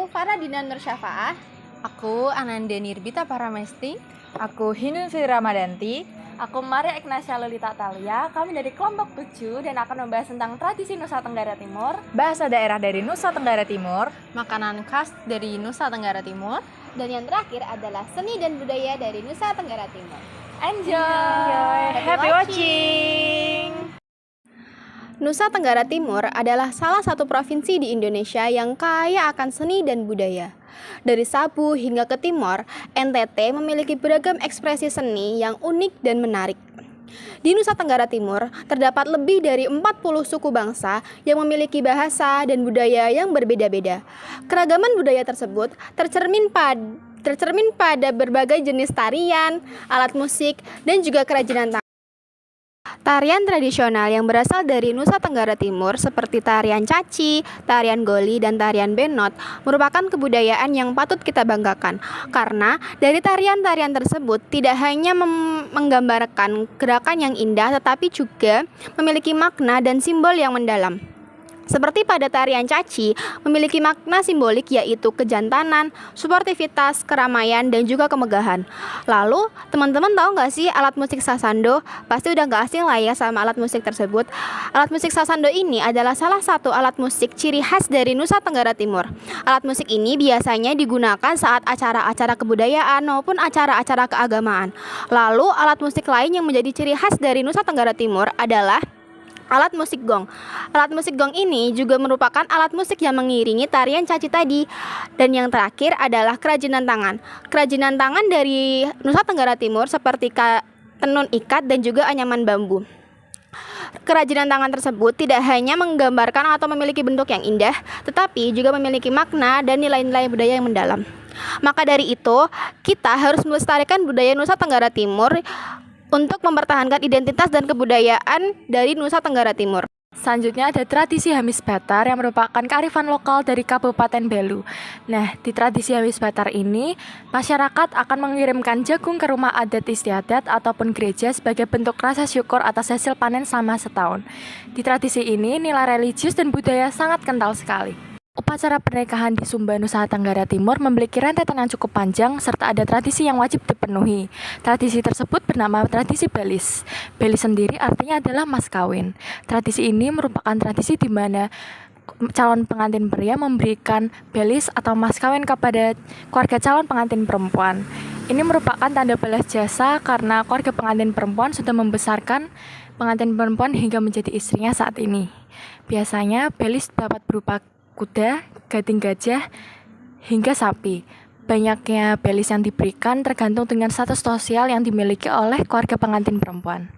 Aku Faradina Nur Syafaah. Aku Ananda Nirbita Paramesti. Aku Hinun Fitri Ramadanti. Aku Maria Ignacia Lolita Talia. Kami dari kelompok 7 dan akan membahas tentang tradisi Nusa Tenggara Timur, bahasa daerah dari Nusa Tenggara Timur, makanan khas dari Nusa Tenggara Timur, dan yang terakhir adalah seni dan budaya dari Nusa Tenggara Timur. Enjoy! Happy watching! Nusa Tenggara Timur adalah salah satu provinsi di Indonesia yang kaya akan seni dan budaya. Dari Sabu hingga ke timur, NTT memiliki beragam ekspresi seni yang unik dan menarik. Di Nusa Tenggara Timur, terdapat lebih dari 40 suku bangsa yang memiliki bahasa dan budaya yang berbeda-beda. Keragaman budaya tersebut tercermin pada berbagai jenis tarian, alat musik, dan juga kerajinan tangan. Tarian tradisional yang berasal dari Nusa Tenggara Timur seperti tarian caci, tarian goli, dan tarian benot merupakan kebudayaan yang patut kita banggakan karena dari tarian-tarian tersebut tidak hanya menggambarkan gerakan yang indah tetapi juga memiliki makna dan simbol yang mendalam. Seperti pada tarian caci, memiliki makna simbolik yaitu kejantanan, sportivitas, keramaian, dan juga kemegahan. Lalu, teman-teman tahu nggak sih alat musik sasando? Pasti udah nggak asing lah ya sama alat musik tersebut. Alat musik sasando ini adalah salah satu alat musik ciri khas dari Nusa Tenggara Timur. Alat musik ini biasanya digunakan saat acara-acara kebudayaan maupun acara-acara keagamaan. Lalu, alat musik lain yang menjadi ciri khas dari Nusa Tenggara Timur adalah alat musik gong. Alat musik gong ini juga merupakan alat musik yang mengiringi tarian caci tadi. Dan yang terakhir adalah kerajinan tangan. Kerajinan tangan dari Nusa Tenggara Timur seperti tenun ikat dan juga anyaman bambu. Kerajinan tangan tersebut tidak hanya menggambarkan atau memiliki bentuk yang indah, tetapi juga memiliki makna dan nilai-nilai budaya yang mendalam. Maka dari itu, kita harus melestarikan budaya Nusa Tenggara Timur untuk mempertahankan identitas dan kebudayaan dari Nusa Tenggara Timur. Selanjutnya ada tradisi Hamis Batar yang merupakan kearifan lokal dari Kabupaten Belu. Nah, di tradisi Hamis Batar ini, masyarakat akan mengirimkan jagung ke rumah adat istiadat ataupun gereja sebagai bentuk rasa syukur atas hasil panen selama setahun. Di tradisi ini, nilai religius dan budaya sangat kental sekali. Upacara pernikahan di Sumba, Nusa Tenggara Timur memiliki rentetan yang cukup panjang serta ada tradisi yang wajib dipenuhi. Tradisi tersebut bernama tradisi Belis. Belis sendiri artinya adalah mas kawin. Tradisi ini merupakan tradisi di mana calon pengantin pria memberikan belis atau mas kawin kepada keluarga calon pengantin perempuan. Ini merupakan tanda balas jasa karena keluarga pengantin perempuan sudah membesarkan pengantin perempuan hingga menjadi istrinya saat ini. Biasanya belis dapat berupa kuda, gading gajah, hingga sapi. Banyaknya belis yang diberikan tergantung dengan status sosial yang dimiliki oleh keluarga pengantin perempuan.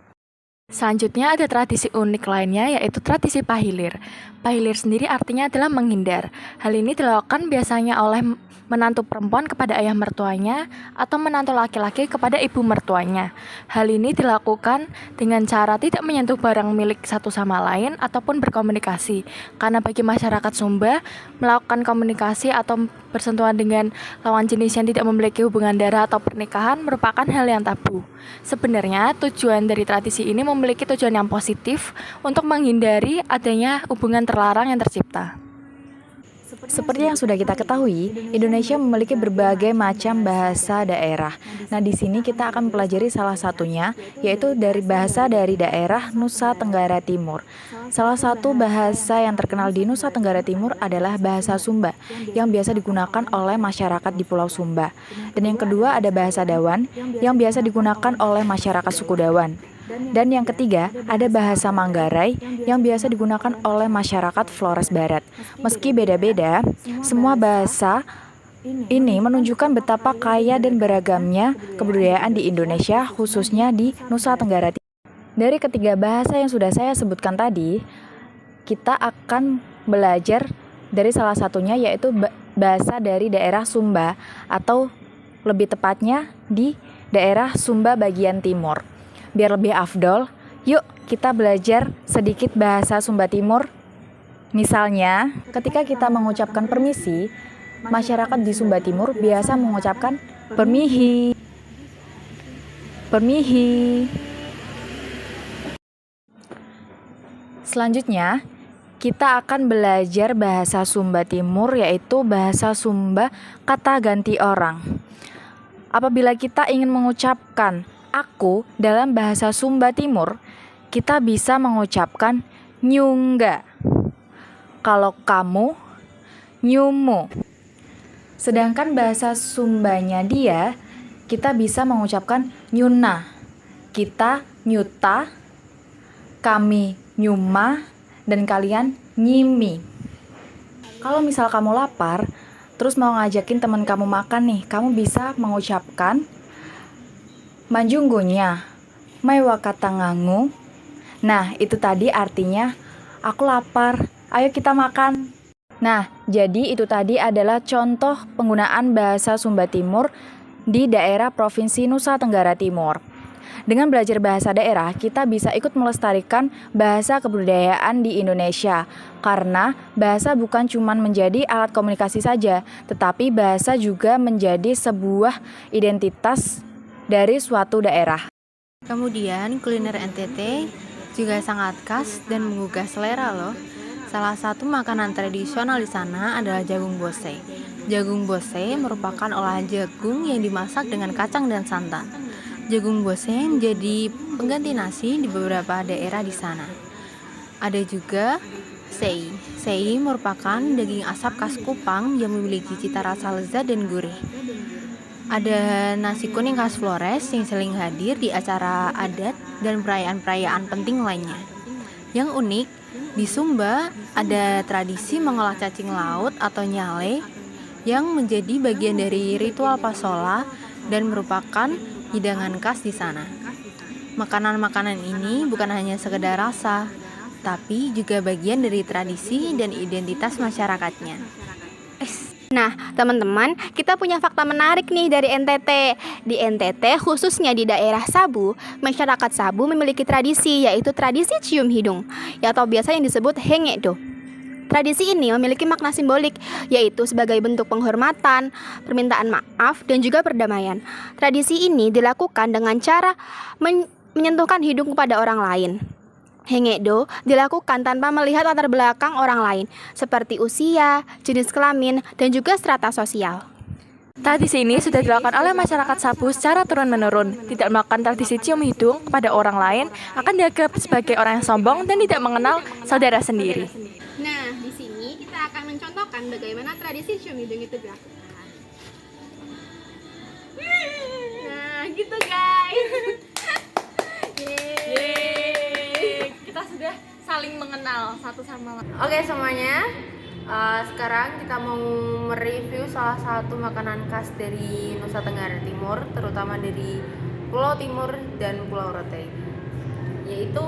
Selanjutnya ada tradisi unik lainnya yaitu tradisi pahilir. Pahilir sendiri artinya adalah menghindar. Hal ini dilakukan biasanya oleh menantu perempuan kepada ayah mertuanya atau menantu laki-laki kepada ibu mertuanya. Hal ini dilakukan dengan cara tidak menyentuh barang milik satu sama lain ataupun berkomunikasi. Karena bagi masyarakat Sumba, melakukan komunikasi atau bersentuhan dengan lawan jenis yang tidak memiliki hubungan darah atau pernikahan merupakan hal yang tabu. Sebenarnya tujuan dari tradisi ini memiliki tujuan yang positif untuk menghindari adanya hubungan terlarang yang tercipta. Seperti yang sudah kita ketahui, Indonesia memiliki berbagai macam bahasa daerah. Nah, di sini kita akan mempelajari salah satunya, yaitu dari bahasa dari daerah Nusa Tenggara Timur. Salah satu bahasa yang terkenal di Nusa Tenggara Timur adalah bahasa Sumba, yang biasa digunakan oleh masyarakat di Pulau Sumba. Dan yang kedua ada bahasa Dawan, yang biasa digunakan oleh masyarakat suku Dawan. Dan yang ketiga, ada bahasa Manggarai yang biasa digunakan oleh masyarakat Flores Barat. Meski beda-beda, semua bahasa ini menunjukkan betapa kaya dan beragamnya kebudayaan di Indonesia, khususnya di Nusa Tenggara Timur. Dari ketiga bahasa yang sudah saya sebutkan tadi, kita akan belajar dari salah satunya yaitu bahasa dari daerah Sumba atau lebih tepatnya di daerah Sumba bagian timur. Biar lebih afdol, yuk kita belajar sedikit bahasa Sumba Timur. Misalnya, ketika kita mengucapkan permisi, masyarakat di Sumba Timur biasa mengucapkan permihi. Permihi. Selanjutnya, kita akan belajar bahasa Sumba Timur, yaitu bahasa Sumba kata ganti orang. Apabila kita ingin mengucapkan aku dalam bahasa Sumba Timur, kita bisa mengucapkan nyungga. Kalau kamu, nyumu. Sedangkan bahasa Sumbanya dia, kita bisa mengucapkan nyuna. Kita nyuta, kami nyuma, dan kalian nyimi. Kalau misal kamu lapar, terus mau ngajakin teman kamu makan nih, kamu bisa mengucapkan manjunggunya, maiwa kata ngangu. Nah, itu tadi artinya aku lapar, ayo kita makan. Nah, jadi itu tadi adalah contoh penggunaan bahasa Sumba Timur di daerah Provinsi Nusa Tenggara Timur. Dengan belajar bahasa daerah, kita bisa ikut melestarikan bahasa kebudayaan di Indonesia. Karena bahasa bukan cuma menjadi alat komunikasi saja, tetapi bahasa juga menjadi sebuah identitas dari suatu daerah. Kemudian kuliner NTT juga sangat khas dan menggugah selera loh. Salah satu makanan tradisional di sana adalah jagung bose. Jagung bose merupakan olahan jagung yang dimasak dengan kacang dan santan. Jagung bose menjadi pengganti nasi di beberapa daerah di sana. Ada juga sei. Sei merupakan daging asap khas Kupang yang memiliki cita rasa lezat dan gurih. Ada nasi kuning khas Flores yang sering hadir di acara adat dan perayaan-perayaan penting lainnya. Yang unik, di Sumba ada tradisi mengolah cacing laut atau nyale yang menjadi bagian dari ritual pasola dan merupakan hidangan khas di sana. Makanan-makanan ini bukan hanya sekedar rasa, tapi juga bagian dari tradisi dan identitas masyarakatnya. Nah, teman-teman, kita punya fakta menarik nih dari NTT. Di NTT, khususnya di daerah Sabu, masyarakat Sabu memiliki tradisi, yaitu tradisi cium hidung, atau biasa yang disebut hengedo. Tradisi ini memiliki makna simbolik, yaitu sebagai bentuk penghormatan, permintaan maaf, dan juga perdamaian. Tradisi ini dilakukan dengan cara menyentuhkan hidung kepada orang lain. Hengedo dilakukan tanpa melihat latar belakang orang lain, seperti usia, jenis kelamin, dan juga strata sosial. Tradisi ini sudah dilakukan oleh masyarakat Sabu secara turun-menurun. Tidak melakukan tradisi cium hidung kepada orang lain akan dianggap sebagai orang yang sombong dan tidak mengenal saudara sendiri. Nah, di sini kita akan mencontohkan bagaimana tradisi cium hidung itu dilakukan. Nah, gitu guys. Yeay, kita sudah saling mengenal satu sama lain. Oke semuanya, sekarang kita mau mereview salah satu makanan khas dari Nusa Tenggara Timur, terutama dari Pulau Timur dan Pulau Rote, yaitu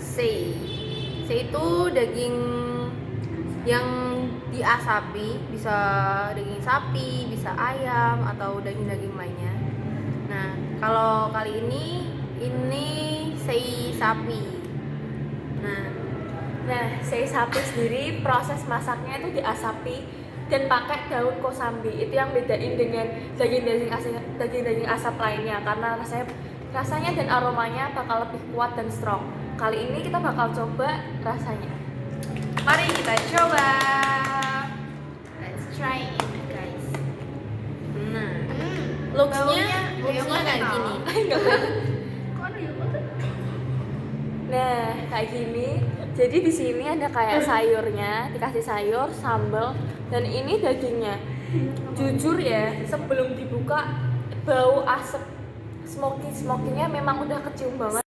sei. Sei itu daging yang diasapi, bisa daging sapi, bisa ayam, atau daging-daging lainnya. Nah, kalau kali ini sei sapi. Nah, sei sapi sendiri proses masaknya itu diasapi dan pakai daun kosambi. Itu yang bedain dengan daging-daging asap lainnya karena rasanya dan aromanya bakal lebih kuat dan strong. Kali ini kita bakal coba rasanya. Mari kita coba. Let's try it, guys. Nah, looks-nya kayak gini. Nah, kayak gini. Jadi di sini ada kayak sayurnya, dikasih sayur, sambal, dan ini dagingnya. Jujur ya, sebelum dibuka bau asap smoky-smokinya memang udah kecium banget.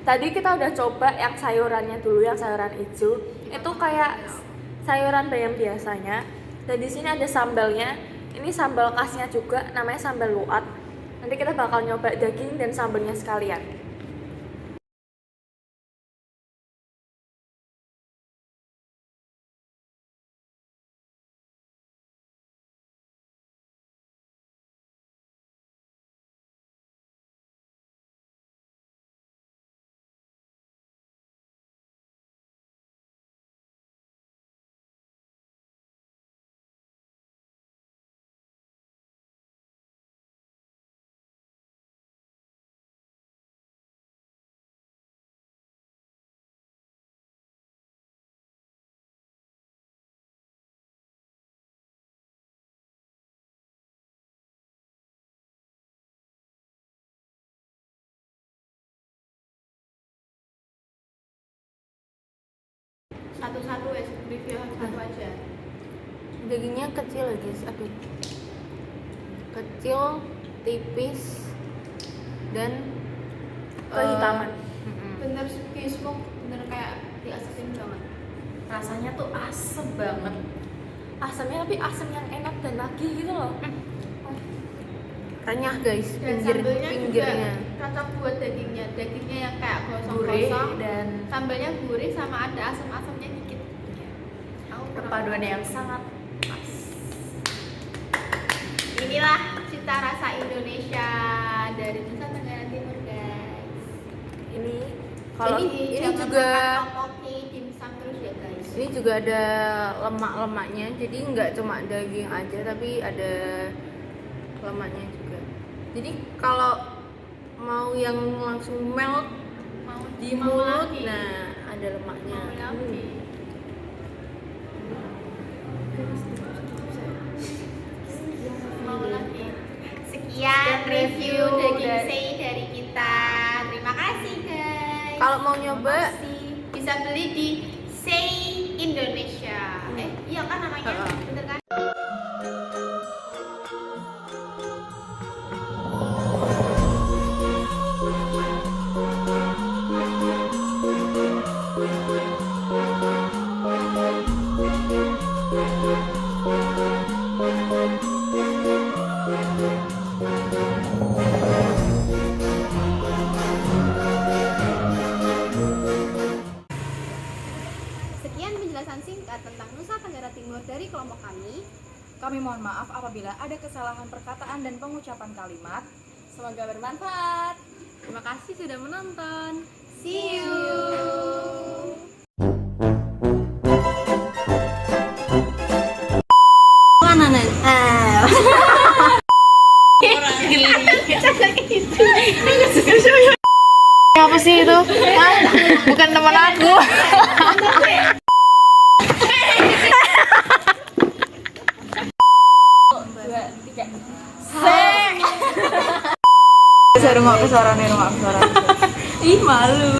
Tadi kita udah coba yang sayurannya dulu, yang sayuran hijau. Itu kayak sayuran bayam biasanya. Dan di sini ada sambalnya. Ini sambal khasnya juga, namanya sambal luat. Nanti kita bakal nyoba daging dan sambalnya sekalian. Satu-satu ya, review satu aja. Dagingnya kecil ya guys, aduh, kecil, tipis, dan Kehitaman. Bener kayak smoke, bener kayak diasapin banget. Rasanya tuh asem banget. Asamnya tapi asam yang enak dan nagih gitu loh. renyah guys, Dan sambelnya juga pinggirnya. cocok buat dagingnya yang kayak Gurih gosong-gosong. dan Sambelnya gurih sama ada asam-asamnya dikit. Aku kurang perpaduan yang sangat pas. Inilah cita rasa Indonesia dari Nusa Tenggara Timur, guys. Ini kalau ini jangan juga makan topoki, dimsum terus ya, guys. ini juga ada lemak-lemaknya, jadi nggak cuma daging aja tapi ada lemaknya juga. Jadi kalau mau yang langsung melt Mau di mau mulut, lagi. nah ada lemaknya. Mau lagi. Mau lagi. Sekian review daging sei dari kita. Terima kasih, guys. Kalau mau nyoba, bisa beli di Sei Indonesia. Iya kan namanya? Bener kan? Sekian penjelasan singkat tentang Nusa Tenggara Timur dari kelompok kami. Kami mohon maaf apabila ada kesalahan perkataan dan pengucapan kalimat. Semoga bermanfaat. terima kasih sudah menonton. See you. Apa sih itu? Hah? Bukan teman aku. Saya rumah kesuarane, rumah kesuarane. Ih, malu.